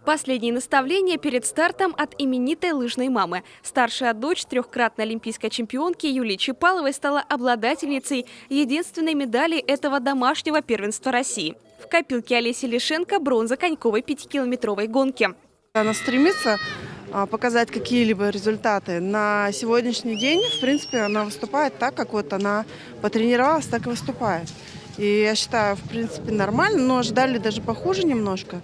Последние наставления перед стартом от именитой лыжной мамы. Старшая дочь трехкратной олимпийской чемпионки Юлии Чапаловой стала обладательницей единственной медали этого домашнего первенства России. В копилке Олеси Лишенко бронза коньковой 5-километровой гонки. Она стремится показать какие-либо результаты. На сегодняшний день, в принципе, она выступает так, как вот она потренировалась, так и выступает. И я считаю, в принципе, нормально, но ожидали даже похуже немножко.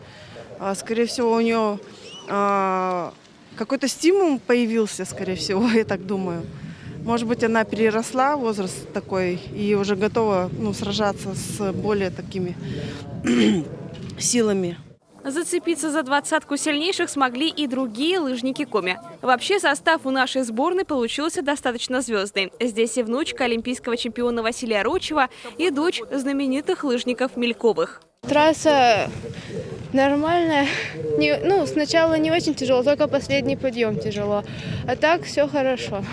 Скорее всего, у нее какой-то стимул появился, скорее всего, я так думаю. Может быть, она переросла возраст такой и уже готова сражаться с более такими силами. Зацепиться за двадцатку сильнейших смогли и другие лыжники Коми. Вообще состав у нашей сборной получился достаточно звездный. Здесь и внучка олимпийского чемпиона Василия Рочева, и дочь знаменитых лыжников Мельковых. Трасса нормальная. Сначала не очень тяжело, только последний подъем тяжело. А так все хорошо.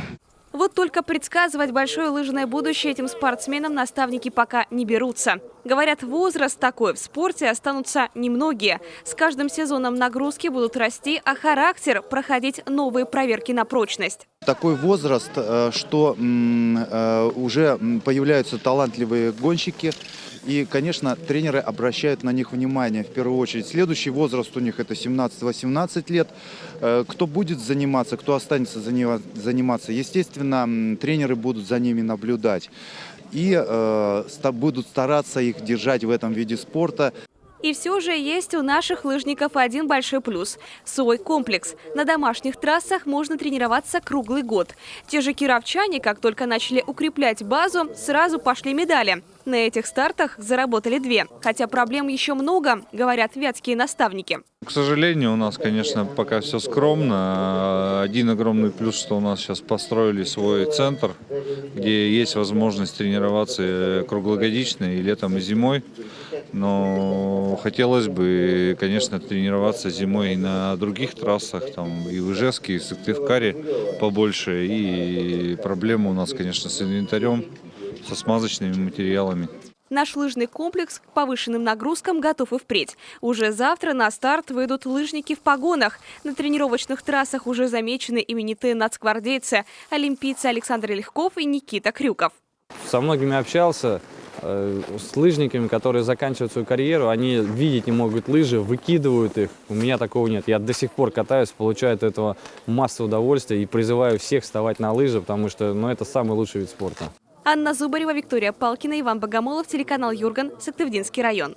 Вот только предсказывать большое лыжное будущее этим спортсменам наставники пока не берутся. Говорят, возраст такой в спорте останутся немногие. С каждым сезоном нагрузки будут расти, а характер проходить новые проверки на прочность. Такой возраст, что уже появляются талантливые гонщики. И, конечно, тренеры обращают на них внимание в первую очередь. Следующий возраст у них это 17-18 лет. Кто будет заниматься, кто останется заниматься, естественно, тренеры будут за ними наблюдать. И будут стараться их держать в этом виде спорта. И все же есть у наших лыжников один большой плюс – свой комплекс. На домашних трассах можно тренироваться круглый год. Те же кировчане, как только начали укреплять базу, сразу пошли медали. На этих стартах заработали 2. Хотя проблем еще много, говорят вятские наставники. К сожалению, у нас, конечно, пока все скромно. Один огромный плюс, что у нас сейчас построили свой центр, где есть возможность тренироваться круглогодично и летом, и зимой. Но хотелось бы, конечно, тренироваться зимой и на других трассах, там и в Ижевске, и в Сыктывкаре побольше. И проблемы у нас, конечно, с инвентарем, со смазочными материалами. Наш лыжный комплекс к повышенным нагрузкам готов и впредь. Уже завтра на старт выйдут лыжники в погонах. На тренировочных трассах уже замечены именитые нацгвардейцы, олимпийцы Александр Легков и Никита Крюков. Со многими общался, с лыжниками, которые заканчивают свою карьеру, они видеть не могут лыжи, выкидывают их. У меня такого нет. Я до сих пор катаюсь, получаю от этого массу удовольствия и призываю всех вставать на лыжи, потому что это самый лучший вид спорта. Анна Зубарева, Виктория Палкина, Иван Богомолов, телеканал Юрган, Сыктывдинский район.